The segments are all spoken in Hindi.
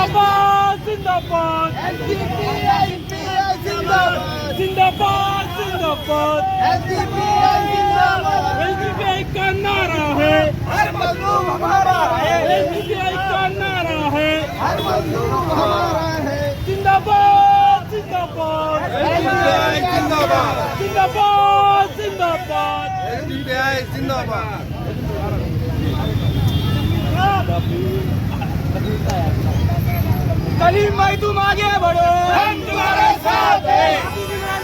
जिंदाबाद जिंदाबाद एसडीपीआई जिंदाबाद जिंदाबाद जिंदाबाद एसडीपीआई जिंदाबाद एसडीपीआई का नारा है, हर मजलूम हमारा है एसडीपीआई का नारा है, हर मजलूम हमारा है जिंदाबाद जिंदाबाद एसडीपीआई जिंदाबाद जिंदाबाद जिंदाबाद एसडीपीआई जिंदाबाद कलीम भाई तुम आगे बढ़ो, हम तुम्हारे साथ हैं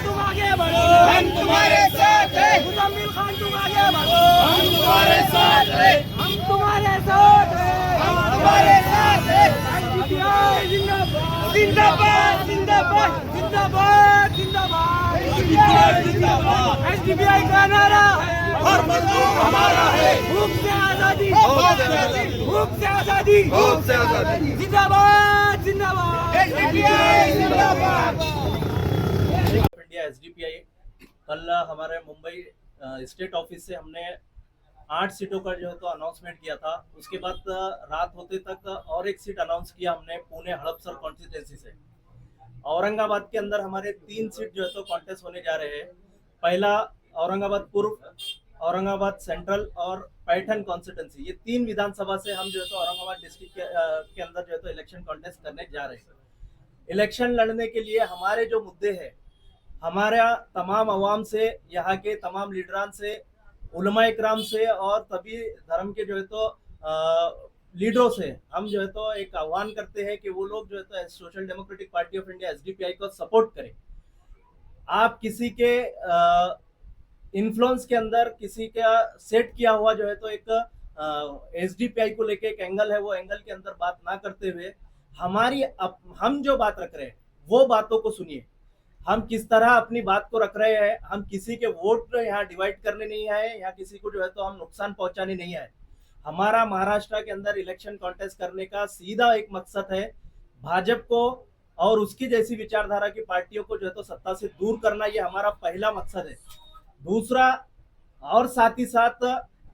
तुम आगे बढ़ो, हम तुम्हारे साथ हैं मुजम्मिल खान तुम आगे बढ़ो, हम तुम्हारे साथ हैं हम तुम्हारे साथ हैं, हम तुम्हारे साथ हैं एसडीपीआई जिंदाबाद जिंदाबाद जिंदाबाद जिंदाबाद जिंदाबाद एसडीपीआई जिंदाबाद एसडीपीआई का नारा है, हर मजलूम हमारा है भूख से आजादी, भूख से आजादी, भूख से आजादी, भूख से आजादी जिंदाबाद जिंदाबाद एसडीपीआई जिंदाबाद इंडिया एसडीपीआई कल हमारे मुंबई स्टेट ऑफिस से हमने 8 सीटों का जो है तो अनाउंसमेंट किया था। उसके बाद रात होते तक और एक सीट अनाउंस किया हमने पुणे हड़पसर कॉन्स्टिट्यूंसी से। औरंगाबाद के अंदर हमारे 3 सीट जो है तो कॉन्टेस्ट होने जा रहे हैं। पहला औरंगाबाद पूर्व, औरंगाबाद सेंट्रल और पैठन कॉन्स्टिट्यूंसी, ये 3 विधानसभा से हम जो है तो औरंगाबाद डिस्ट्रिक्ट के अंदर जो है तो इलेक्शन कॉन्टेस्ट करने जा रहे हैं। इलेक्शन लड़ने के लिए हमारे जो मुद्दे हैं, हमारा तमाम अवाम से, यहाँ के तमाम लीडरान से, उलमा इकराम से और सभी धर्म के जो है तो लीडरों से हम जो है तो एक आह्वान करते हैं कि वो लोग जो है तो social democratic party of India SDPI को सपोर्ट करें। आप किसी के इन्फ्लुएंस के अंदर किसी का सेट किया हुआ जो है तो एक एसडीपीआई को लेके एक एंगल है, वो एंगल के अंदर बात ना करते हुए हम जो बात रख रहे हैं वो बातों को सुनिए। हम किस तरह अपनी बात को रख रहे हैं, हम किसी के वोट यहाँ डिवाइड करने नहीं आए, यहाँ किसी को जो है तो हम नुकसान पहुंचाने नहीं आए। हमारा महाराष्ट्र के अंदर इलेक्शन कॉन्टेस्ट करने का सीधा एक मकसद है, भाजपा को और उसकी जैसी विचारधारा की पार्टियों को जो है तो सत्ता से दूर करना, ये हमारा पहला मकसद है। दूसरा, और साथ ही साथ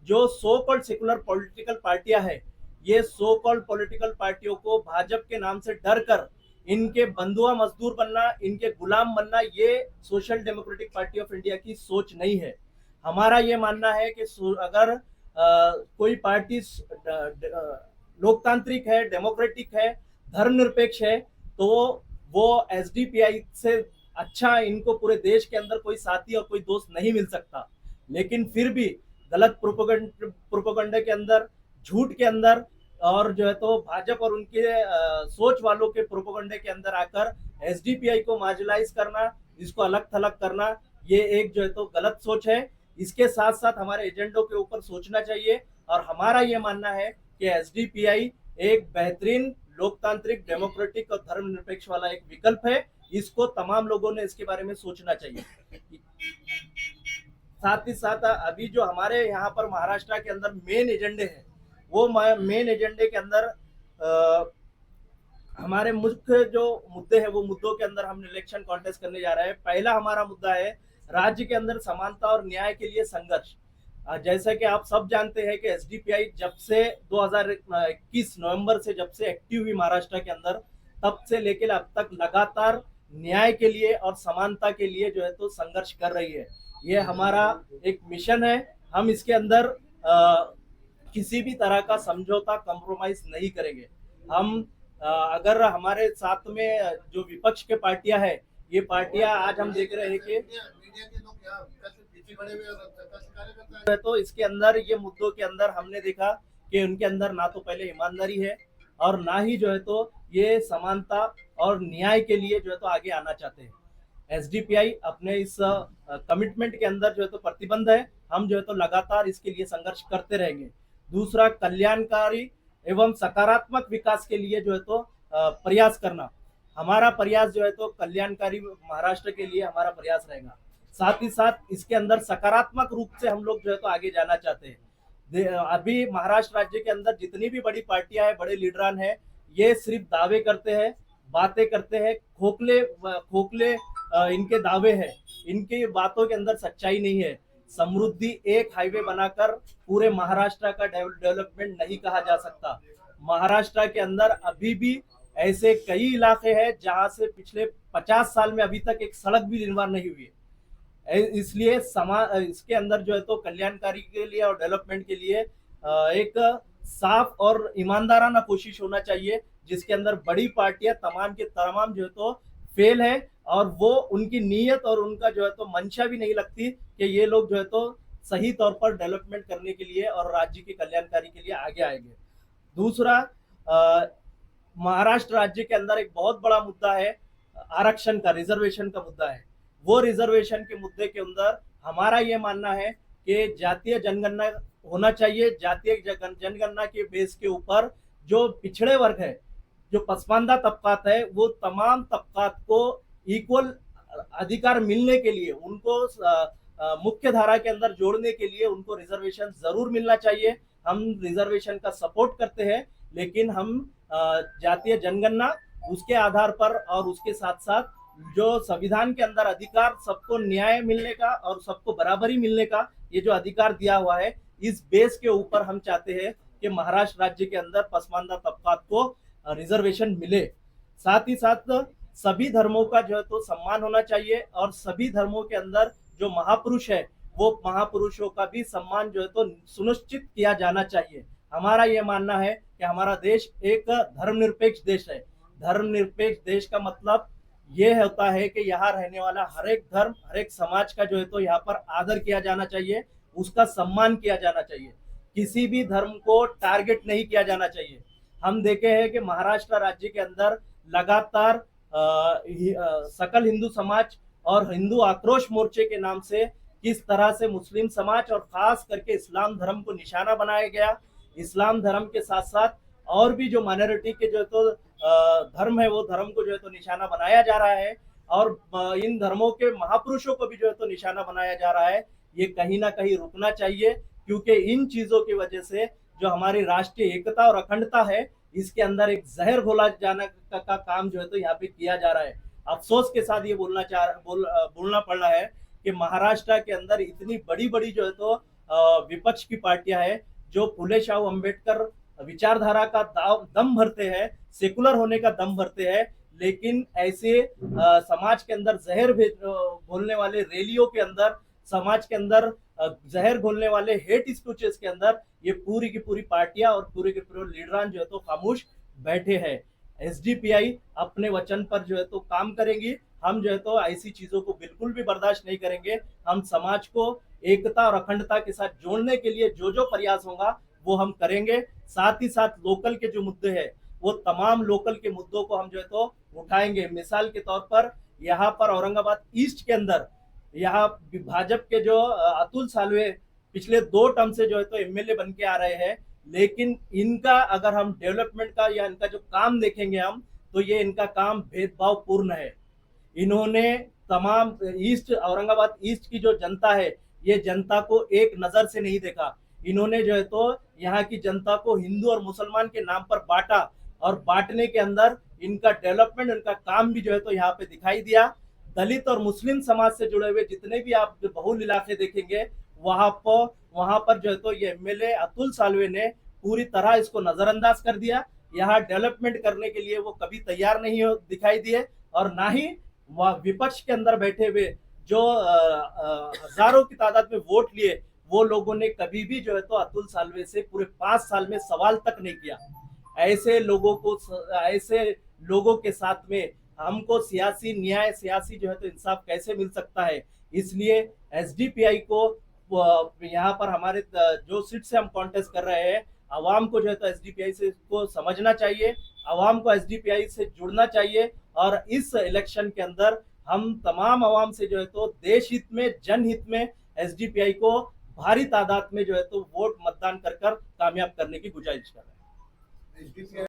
जो सो कॉल्ड सेकुलर पॉलिटिकल पार्टियां हैं, ये सो कॉल्ड पॉलिटिकल पार्टियों को भाजपा के नाम से डर कर इनके बंधुआ मजदूर बनना, इनके गुलाम बनना, ये social democratic party of India की सोच नहीं है। हमारा ये मानना है कि अगर कोई पार्टी लोकतांत्रिक है, डेमोक्रेटिक है, धर्मनिरपेक्ष है, तो वो एसडीपीआई से अच्छा इनको पूरे देश के अंदर कोई साथी और कोई दोस्त नहीं मिल सकता। लेकिन फिर भी गलत प्रोपेगेंडा के अंदर, झूठ के अंदर और जो है तो भाजपा और उनके सोच वालों के प्रोपेगेंडे के अंदर आकर एसडीपीआई को मार्जिनलाइज करना, इसको अलग थलग करना, ये एक जो है तो गलत सोच है। इसके साथ साथ हमारे एजेंडों के ऊपर सोचना चाहिए और हमारा ये मानना है कि एसडीपीआई एक बेहतरीन लोकतांत्रिक, डेमोक्रेटिक और धर्मनिरपेक्ष वाला एक विकल्प है। इसको तमाम लोगों ने इसके बारे में सोचना चाहिए। साथ ही साथ अभी जो हमारे यहाँ पर महाराष्ट्र के अंदर मेन एजेंडे हैं, वो मेन एजेंडे के अंदर हमारे मुख्य जो मुद्दे हैं, वो मुद्दों के अंदर हम इलेक्शन कॉन्टेस्ट करने जा रहे हैं। पहला हमारा मुद्दा है राज्य के अंदर समानता और न्याय के लिए संघर्ष। जैसा कि आप सब जानते हैं कि एसडीपीआई जब से 2021 नवंबर से जब से एक्टिव हुई महाराष्ट्र के अंदर, तब से लेकर अब तक लगातार न्याय के लिए और समानता के लिए जो है तो संघर्ष कर रही है। ये हमारा एक मिशन है। हम इसके अंदर किसी भी तरह का समझौता, कॉम्प्रोमाइज नहीं करेंगे। हम अगर हमारे साथ में जो विपक्ष के पार्टियां हैं, ये पार्टियां आज हम देख रहे हैं कि तो इसके अंदर ये मुद्दों के अंदर हमने देखा कि उनके अंदर ना तो पहले ईमानदारी है और ना ही जो है तो ये समानता और न्याय के लिए जो है तो आगे आना चाहते हैं। एसडीपीआई अपने इस कमिटमेंट के अंदर जो है तो प्रतिबद्ध है। हम जो है तो लगातार इसके लिए संघर्ष करते रहेंगे। दूसरा, कल्याणकारी एवं सकारात्मक विकास के लिए जो है तो प्रयास करना। हमारा प्रयास जो है तो कल्याणकारी महाराष्ट्र के लिए हमारा प्रयास रहेगा। साथ ही साथ इसके अंदर सकारात्मक रूप से हम लोग जो है तो आगे जाना चाहते हैं। अभी महाराष्ट्र राज्य के अंदर जितनी भी बड़ी पार्टियां हैं, बड़े लीडरान हैं, ये सिर्फ दावे करते हैं, बातें करते हैं, खोखले इनके दावे हैं, इनकी बातों के अंदर सच्चाई नहीं है। समृद्धि एक हाईवे बनाकर पूरे महाराष्ट्र का डेवलपमेंट नहीं कहा जा सकता। महाराष्ट्र के अंदर अभी भी ऐसे कई इलाके हैं जहां से पिछले 50 साल में अभी तक एक सड़क भी निर्माण नहीं हुई है। इसलिए इसके अंदर जो है तो कल्याणकारी के लिए और डेवलपमेंट के लिए एक साफ और ईमानदाराना कोशिश होना चाहिए, जिसके अंदर बड़ी पार्टियां तमाम के तमाम जो है तो फेल है और वो उनकी नीयत और उनका जो है तो मंशा भी नहीं लगती कि ये लोग जो है तो सही तौर पर डेवलपमेंट करने के लिए और राज्य की कल्याणकारी के लिए आगे आएंगे। दूसरा, महाराष्ट्र राज्य के अंदर एक बहुत बड़ा मुद्दा है आरक्षण का, रिजर्वेशन का मुद्दा है। वो रिजर्वेशन के मुद्दे के अंदर हमारा ये मानना है कि जातीय जनगणना होना चाहिए। जातीय जनगणना के बेस के ऊपर जो पिछड़े वर्ग है, जो पसमानदा तबकात है, वो तमाम तबकात को इक्वल अधिकार मिलने के लिए, उनको मुख्य धारा के अंदर जोड़ने के लिए उनको रिजर्वेशन जरूर मिलना चाहिए। हम रिजर्वेशन का सपोर्ट करते हैं, लेकिन हम जातीय जनगणना उसके आधार पर और उसके साथ साथ जो संविधान के अंदर अधिकार, सबको न्याय मिलने का और सबको बराबरी मिलने का ये जो अधिकार दिया हुआ है, इस बेस के ऊपर हम चाहते हैं कि महाराष्ट्र राज्य के अंदर पसमानदा तबकात को रिजर्वेशन मिले। साथ ही साथ सभी धर्मों का जो है तो सम्मान होना चाहिए और सभी धर्मों के अंदर जो महापुरुष है वो महापुरुषों का भी सम्मान जो है तो सुनिश्चित किया जाना चाहिए। हमारा ये मानना है कि हमारा देश एक धर्मनिरपेक्ष देश है। धर्मनिरपेक्ष देश का मतलब ये होता है कि यहाँ रहने वाला हर एक धर्म, हर एक समाज का जो है तो यहाँ पर आदर किया जाना चाहिए, उसका सम्मान किया जाना चाहिए, किसी भी धर्म को टारगेट नहीं किया जाना चाहिए। हम देखे हैं कि महाराष्ट्र राज्य के अंदर लगातार सकल हिंदू समाज और हिंदू आक्रोश मोर्चे के नाम से किस तरह से मुस्लिम समाज और खास करके इस्लाम धर्म को निशाना बनाया गया। इस्लाम धर्म के साथ साथ और भी जो माइनॉरिटी के जो तो धर्म है, वो धर्म को जो है तो निशाना बनाया जा रहा है और इन धर्मों के महापुरुषों को भी जो है तो निशाना बनाया जा रहा है। ये कहीं ना कहीं रुकना चाहिए, क्योंकि इन चीजों की वजह से जो हमारी राष्ट्रीय एकता और अखंडता है, इसके अंदर एक जहर घोला जाने का काम जो है तो यहाँ पे किया जा रहा है। अफसोस के साथ ये बोलना पड़ रहा है कि महाराष्ट्र के अंदर इतनी बड़ी बड़ी जो है तो विपक्ष की पार्टियां हैं जो फुले शाह अम्बेडकर विचारधारा का दम भरते हैं, सेकुलर होने का दम भरते हैं, लेकिन ऐसे समाज के अंदर जहर घोलने वाले रैलियों के अंदर, समाज के अंदर जहर घोलने वाले हेट स्पीचेस के अंदर ये पूरी की पूरी पार्टियां और पूरे के पूरे लीडरान जो है तो खामोश बैठे हैं। एसडीपीआई अपने वचन पर जो है तो काम करेंगी। हम जो है तो ऐसी चीजों को बिल्कुल भी बर्दाश्त नहीं करेंगे। हम समाज को एकता और अखंडता के साथ जोड़ने के लिए जो जो प्रयास होगा वो हम करेंगे। साथ ही साथ लोकल के जो मुद्दे हैं, वो तमाम लोकल के मुद्दों को हम जो है तो उठाएंगे। मिसाल के तौर पर यहाँ पर औरंगाबाद ईस्ट के अंदर यहाँ भाजपा के जो अतुल सालवे पिछले 2 टर्म से जो है तो एमएलए बन के आ रहे हैं, लेकिन इनका अगर हम डेवलपमेंट का या इनका जो काम देखेंगे हम, तो ये इनका काम भेदभाव पूर्ण है। इन्होंने तमाम ईस्ट, औरंगाबाद ईस्ट की जो जनता है, ये जनता को एक नजर से नहीं देखा। इन्होंने जो है तो यहाँ की जनता को हिंदू और मुसलमान के नाम पर बांटा और बांटने के अंदर इनका डेवलपमेंट, इनका काम भी जो है तो यहाँ पे दिखाई दिया। दलित और मुस्लिम समाज से जुड़े हुए जितने भी आप बहुल इलाके देखेंगे, वहां पर जो है तो ये एमएलए अतुल सालवे ने पूरी तरह इसको नजरअंदाज कर दिया। यहाँ डेवलपमेंट करने के लिए वो कभी तैयार नहीं दिखाई दिए और ना ही विपक्ष के अंदर बैठे हुए जो हजारों की तादाद में वोट लिए, वो लोगों ने कभी भी जो है तो अतुल सालवे से पूरे 5 साल में सवाल तक नहीं किया। ऐसे लोगों के साथ में हमको सियासी न्याय, सियासी जो है तो इंसाफ कैसे मिल सकता है। इसलिए एसडीपीआई को यहाँ पर हमारे जो सीट से हम कॉन्टेस्ट कर रहे हैं, आवाम को जो है तो एसडीपीआई से को समझना चाहिए, आवाम को एसडीपीआई से जुड़ना चाहिए और इस इलेक्शन के अंदर हम तमाम आवाम से जो है तो देश हित में, जनहित में एसडीपीआई को भारी तादाद में जो है तो वोट मतदान कर कामयाब करने की गुजारिश कर रहे हैं।